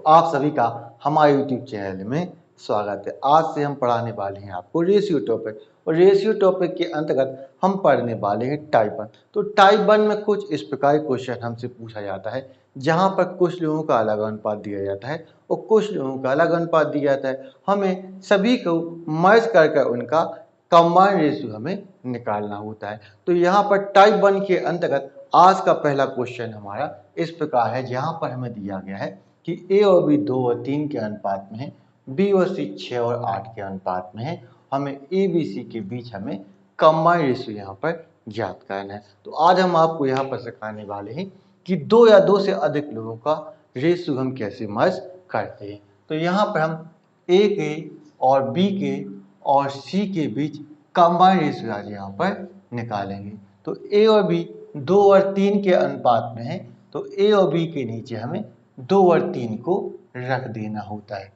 आप सभी का हमारे YouTube चैनल में स्वागत है। आज से हम पढ़ाने वाले हैं आपको रेशियो टॉपिक और रेशियो टॉपिक के अंतर्गत हम पढ़ने वाले हैं टाइप 1। तो टाइप 1 में कुछ इस प्रकार क्वेश्चन हमसे पूछा जाता है जहां पर कुछ लोगों का अलग अनुपात दिया जाता है और कुछ लोगों का अलग अनुपात दिया जाता है। हमें सभी को मर्ज कर उनका कंबाइंड रेशियो हमें निकालना होता है। तो यहाँ पर टाइप 1 के अंतर्गत आज का पहला क्वेश्चन हमारा इस प्रकार है, जहाँ पर हमें दिया गया है कि ए और बी 2 और 3 के अनुपात में है, बी और सी 6 और 8 के अनुपात में है। हमें ए बी सी के बीच हमें कंबाइंड रेशियो यहाँ पर ज्ञात करना है। तो आज हम आपको यहाँ पर सिखाने वाले हैं कि 2 या 2 से अधिक लोगों का रेशियो हम कैसे मर्ज करते हैं। तो यहाँ पर हम ए के और बी के और सी के बीच कंबाइंड रेशियो आज यहाँ पर निकालेंगे। तो ए और बी 2 और 3 के अनुपात में है, तो ए और बी के नीचे हमें 2 और 3 को रख देना होता है।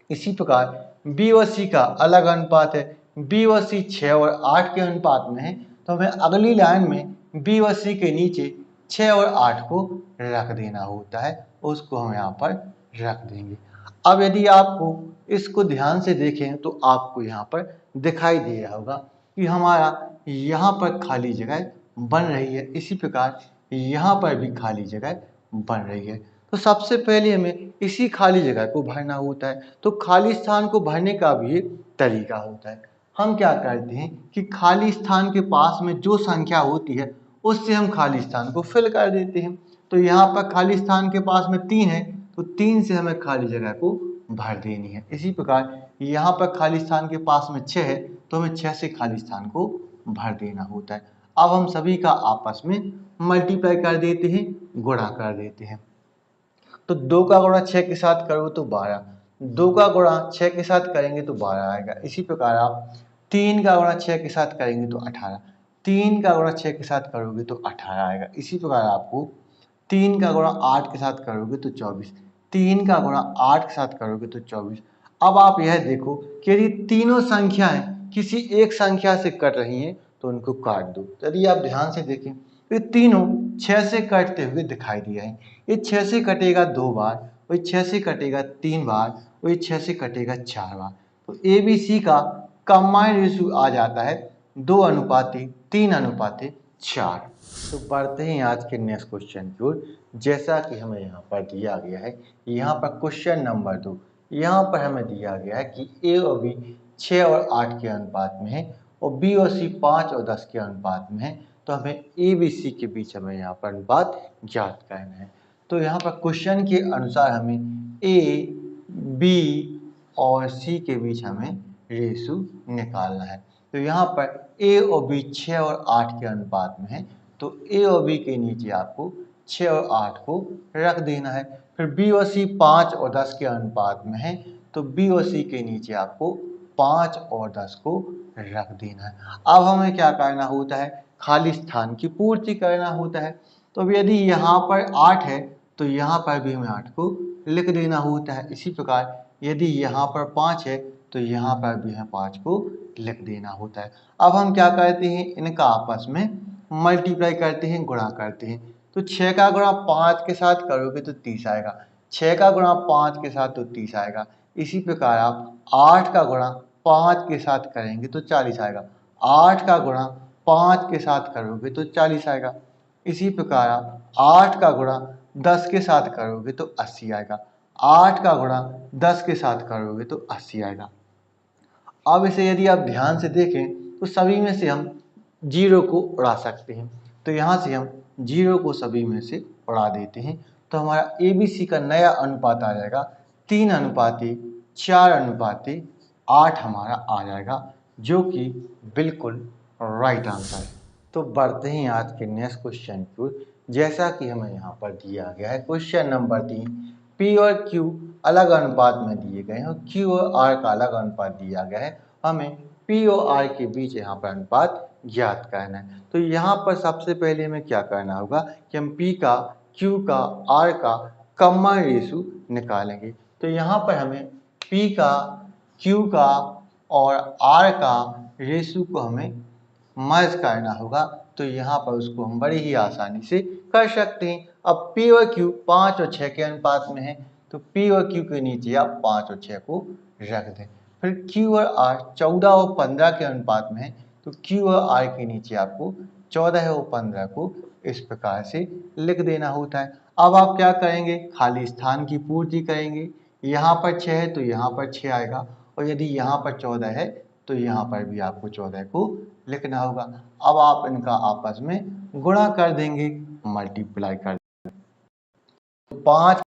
इसी प्रकार बी और सी का अलग अनुपात है, बी और सी 6 और 8 के अनुपात में है, तो हमें अगली लाइन में बी और सी के नीचे 6 और 8 को रख देना होता है, उसको हम यहाँ पर रख देंगे। अब यदि आपको इसको ध्यान से देखें तो आपको यहाँ पर दिखाई दे रहा होगा कि हमारा यहाँ पर खाली जगह बन रही है, इसी प्रकार यहाँ पर भी खाली जगह बन रही है। तो सबसे पहले हमें इसी खाली जगह को भरना होता है। तो खाली स्थान को भरने का भी एक तरीका होता है। हम क्या करते हैं कि खाली स्थान के पास में जो संख्या होती है उससे हम खाली स्थान को फिल कर देते हैं। तो यहाँ पर खाली स्थान के पास में 3 है, तो 3 से हमें खाली जगह को भर देनी है। इसी प्रकार यहाँ पर खाली स्थान के पास में 6 है, तो हमें 6 से खाली स्थान को भर देना होता है। अब हम सभी का आपस में मल्टीप्लाई कर देते हैं, गुणा कर देते हैं। तो 2 का गुणा 6 के साथ करो तो 12, 2 का गुणा 6 के साथ करेंगे तो 12 आएगा। इसी प्रकार आप 3 का गुणा 6 के साथ करेंगे तो 18, 3 का गुणा 6 के साथ करोगे तो 18 आएगा। इसी प्रकार आपको 3 का गुणा 8 के साथ करोगे तो 24, 3 का गुणा 8 के साथ करोगे तो 24। अब आप यह देखो कि यदि तीनों संख्याएं किसी एक संख्या से कट रही हैं तो उनको काट दो। यदि आप ध्यान से देखें तो तीनों 6 से कटते हुए दिखाई दिया है। ये 6 से कटेगा 2 बार, वही 6 से कटेगा 3 बार, वही 6 से कटेगा 4 बार। तो ए बी सी का कंबाइंड रेशियो आ जाता है 2:3:4। तो बढ़ते हैं आज के नेक्स्ट क्वेश्चन की ओर। जैसा कि हमें यहाँ पर दिया गया है, यहाँ पर क्वेश्चन नंबर 2, यहाँ पर हमें दिया गया है कि ए और बी 6 और 8 के अनुपात में है और बी और सी 5 और 10 के अनुपात में है। तो हमें ए बी सी के बीच हमें यहाँ पर अनुपात ज्ञात करना है। तो यहाँ पर क्वेश्चन के अनुसार हमें ए बी और सी के बीच हमें रेशियो निकालना है। तो यहाँ पर ए और बी 6 और 8 के अनुपात में है, तो ए और बी के नीचे आपको 6 और 8 को रख देना है। फिर बी और सी 5 और 10 के अनुपात में है, तो बी और सी के नीचे आपको 5 और 10 को रख देना है। अब हमें क्या करना होता है, खाली स्थान की पूर्ति करना होता है। तो अब यदि यहाँ पर 8 है तो यहाँ पर भी हमें 8 को लिख देना होता है। इसी प्रकार यदि यहाँ पर 5 है तो यहाँ पर भी हमें 5 को लिख देना होता है। अब हम क्या करते हैं, इनका आपस में मल्टीप्लाई करते हैं, गुणा करते हैं। तो 6 का गुणा 5 के साथ करोगे तो 30 आएगा, 6 का गुणा 5 के साथ तो 30 आएगा। इसी प्रकार आप 8 का गुणा 5 के साथ करेंगे तो 40 आएगा, 8 का गुणा 5 के साथ करोगे तो 40 आएगा। इसी प्रकार आप 8 का गुणा 10 के साथ करोगे तो 80 आएगा, 8 का गुणा 10 के साथ करोगे तो 80 आएगा। अब इसे यदि आप ध्यान से देखें तो सभी में से हम 0 को उड़ा सकते हैं। तो यहाँ से हम 0 को सभी में से उड़ा देते हैं, तो हमारा ए बी सी का नया अनुपात आ जाएगा 3:4:8 हमारा आ जाएगा, जो कि बिल्कुल राइट आंसर है। तो बढ़ते हैं आज के नेक्स्ट क्वेश्चन की ओर। जैसा कि हमें यहाँ पर दिया गया है क्वेश्चन नंबर 3, पी और क्यू अलग अनुपात में दिए गए हैं और क्यू और आर का अलग अनुपात दिया गया है। हमें पी और आर के बीच यहाँ पर अनुपात ज्ञात करना है। तो यहाँ पर सबसे पहले हमें क्या करना होगा कि हम पी का, क्यू का, आर का कंबाइंड रेशियो निकालेंगे। तो यहाँ पर हमें पी का, क्यू का और आर का रेशियो को हमें मर्ज करना होगा। तो यहाँ पर उसको हम बड़ी ही आसानी से कर सकते हैं। अब P और Q 5 और 6 के अनुपात में है, तो P और Q के नीचे आप 5 और 6 को रख दें। फिर Q और R 14 और 15 के अनुपात में है, तो Q और R के नीचे आपको 14 और 15 को इस प्रकार से लिख देना होता है। अब आप क्या करेंगे, खाली स्थान की पूर्ति करेंगे। यहाँ पर 6 है तो यहाँ पर 6 आएगा, और यदि यहाँ पर 14 है तो यहाँ पर भी आपको 14 को लिखना होगा। अब आप इनका आपस में गुणा कर देंगे, मल्टीप्लाई कर देंगे। 5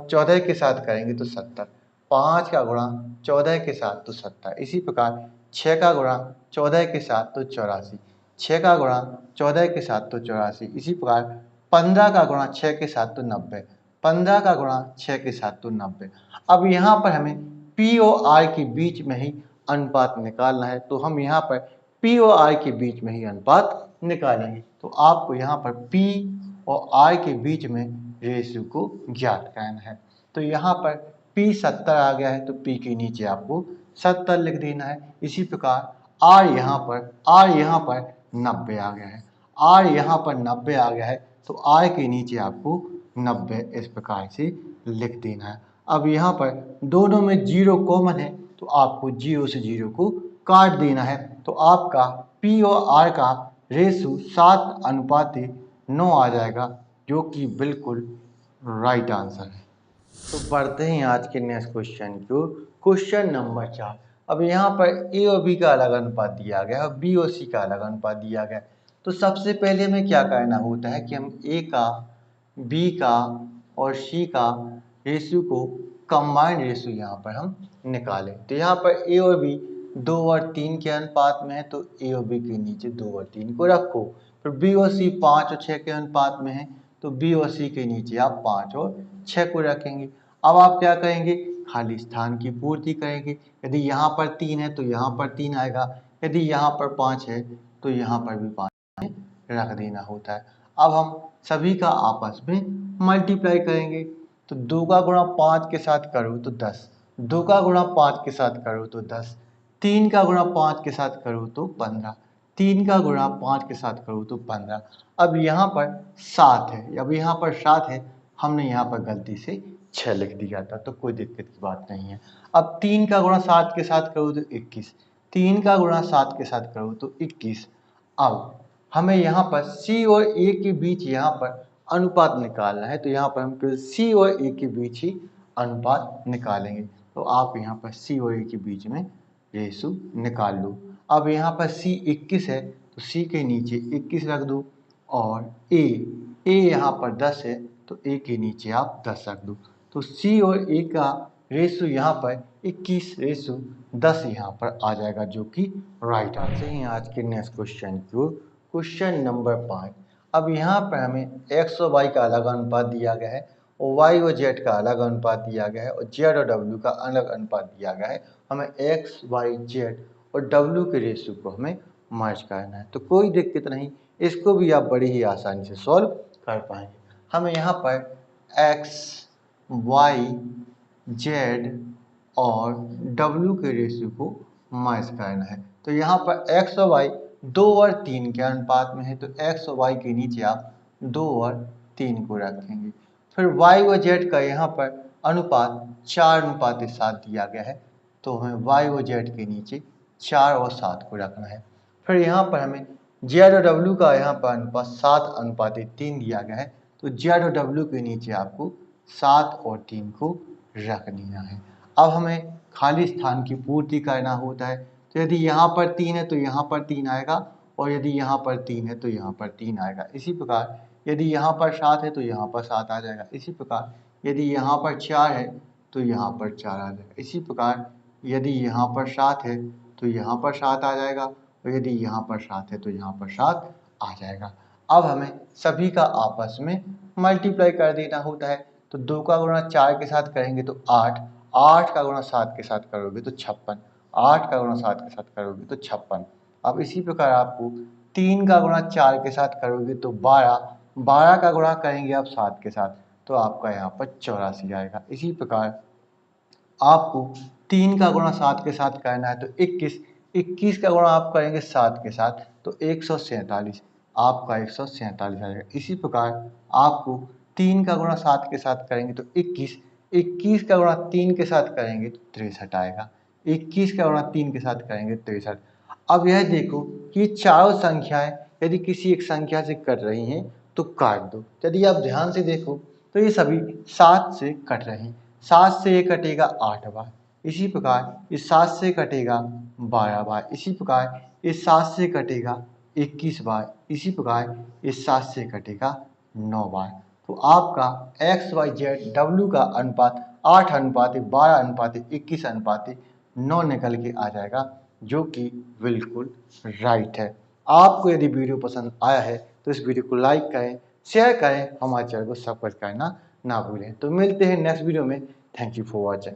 14 के साथ करेंगे तो 70, 5 का गुणा 14 के साथ तो 70। इसी प्रकार 6 का गुणा 14 के साथ तो 84, 6 का गुणा 14 के साथ तो 84। इसी प्रकार 15 का गुणा 6 के साथ तो 90, 15 का गुणा 6 के साथ तो 90। अब यहाँ पर हमें P और R के बीच में ही अनुपात निकालना है, तो हम यहाँ पर P और R के बीच में ही अनुपात निकालेंगे। तो आपको यहाँ पर P और R के बीच में रेशियो को ज्ञात करना है। तो यहाँ पर P 70 आ गया है, तो P के नीचे आपको 70 लिख देना है। इसी प्रकार R यहाँ पर 90 आ गया है, R यहाँ पर 90 आ गया है, तो R के नीचे आपको 90 इस प्रकार से लिख देना है। अब यहाँ पर दोनों में 0 कॉमन है, तो आपको 0 से 0 को काट देना है। तो आपका P और R का रेशियो 7:9 आ जाएगा, जो कि बिल्कुल राइट आंसर है। तो बढ़ते हैं आज के नेक्स्ट क्वेश्चन को, क्वेश्चन नंबर 4। अब यहाँ पर ए और बी का अलग अनुपात दिया गया है और बी और सी का अलग अनुपात दिया गया है। तो सबसे पहले हमें क्या करना होता है कि हम ए का, बी का और सी का रेशियो को कंबाइंड रेशियो यहाँ पर हम निकालें। तो यहाँ पर ए और बी 2 और 3 के अनुपात में है, तो ए और बी के नीचे 2 और 3 को रखो। फिर बी और सी 5 और 6 के अनुपात में है, तो बी और सी के नीचे आप 5 और 6 को रखेंगे। अब आप क्या करेंगे, खाली स्थान की पूर्ति करेंगे। यदि यहाँ पर 3 है तो यहाँ पर 3 आएगा, यदि यहाँ पर 5 है तो यहाँ पर भी 5 रख देना होता है। अब हम सभी का आपस में मल्टीप्लाई करेंगे। तो 2 का गुणा 5 के साथ करो तो 10, 2 का गुणा 5 के साथ करो तो 10, 3 का गुणा 5 के साथ करो तो 15, 3 का गुणा 5 के साथ करो तो 15। अब यहाँ पर 7 है, अब यहाँ पर 7 है, हमने यहाँ पर गलती से 6 लिख दिया था, तो कोई दिक्कत की बात नहीं है। अब 3 का गुणा 7 के साथ करो तो 21, 3 का गुणा 7 के साथ करो तो 21। अब हमें यहाँ पर C और A के बीच यहाँ पर अनुपात निकालना है, तो यहाँ पर हम केवल C और A के बीच ही अनुपात निकालेंगे। तो आप यहाँ पर C और A के बीच में रेशियो निकाल लो। अब यहाँ पर C 21 है, तो C के नीचे 21 रख दो, और A यहाँ पर 10 है, तो A के नीचे आप 10 रख दो। तो C और A का रेशियो यहाँ पर 21:10 यहाँ पर आ जाएगा, जो कि राइट आंसर है। आज के नेक्स्ट क्वेश्चन को, क्वेश्चन नंबर 5। अब यहाँ पर हमें x और y का अलग अनुपात दिया गया है, और y और z का अलग अनुपात दिया गया है, और z और w का अलग अनुपात दिया गया है। हमें x, y, z और w के रेशियो को हमें मर्ज करना है। तो कोई दिक्कत नहीं, इसको भी आप बड़ी ही आसानी से सॉल्व कर पाएंगे। हमें यहाँ पर x, y, z और w के रेशियो को मर्ज करना है। तो यहाँ पर x और y 2 और 3 के अनुपात में है, तो x और y के नीचे आप 2 और 3 को रखेंगे। फिर y और z का यहाँ पर अनुपात 4:7 दिया गया है, तो हमें y और z के नीचे 4 और 7 को रखना है। फिर यहाँ पर हमें z और w का यहाँ पर अनुपात 7:3 दिया गया है, तो z और w के नीचे आपको 7 और 3 को रख देना है। अब हमें खाली स्थान की पूर्ति करना होता है। तो यदि यहाँ पर 3 है तो यहाँ पर 3 आएगा, और यदि यहाँ पर 3 है तो यहाँ पर 3 आएगा। इसी प्रकार यदि यहाँ पर 7 है तो यहाँ पर 7 आ जाएगा। इसी प्रकार यदि यहाँ पर 4 है तो यहाँ पर 4 आ जाएगा। इसी प्रकार यदि यहाँ पर 7 है तो यहाँ पर 7 आ जाएगा, और यदि यहाँ पर 7 है तो यहाँ पर 7 आ जाएगा। अब हमें सभी का आपस में मल्टीप्लाई कर देना होता है। तो 2 का गुणा 4 के साथ करेंगे तो 8, 8 का गुणा 7 के साथ करोगे तो 56, 8 का गुणा 7 के साथ करोगे तो 56। अब इसी प्रकार आपको 3 का गुणा 4 के साथ करोगे तो 12, 12 का गुणा करेंगे आप 7 के साथ तो आपका यहाँ पर 84 आएगा। इसी प्रकार आपको 3 का गुणा 7 के साथ करना है तो 21, 21 का गुणा आप करेंगे 7 के साथ तो 147, आपका 147 आ जाएगा। इसी प्रकार आपको 3 का गुणा 7 के साथ करेंगे तो 21, 21 का गुणा 3 के साथ करेंगे तो 63 आएगा। 21 का गुणा 3 के साथ करेंगे 63। अब यह देखो कि चारों संख्याएं यदि किसी एक संख्या से कट रही हैं तो काट दो। यदि आप ध्यान से देखो तो ये सभी 7 से कट रहे हैं। 7 से ये कटेगा 8 बार, इसी प्रकार इस 7 से कटेगा 12 बार, इसी प्रकार इस 7 से कटेगा 21 बार, इसी प्रकार इस 7 से कटेगा 9 बार। तो आपका एक्स वाई जेड डब्ल्यू का अनुपात 8:12:21:9 निकल के आ जाएगा, जो कि बिल्कुल राइट है। आपको यदि वीडियो पसंद आया है तो इस वीडियो को लाइक करें, शेयर करें, हमारे चैनल को सब्सक्राइब करना ना भूलें। तो मिलते हैं नेक्स्ट वीडियो में। Thank you for watching.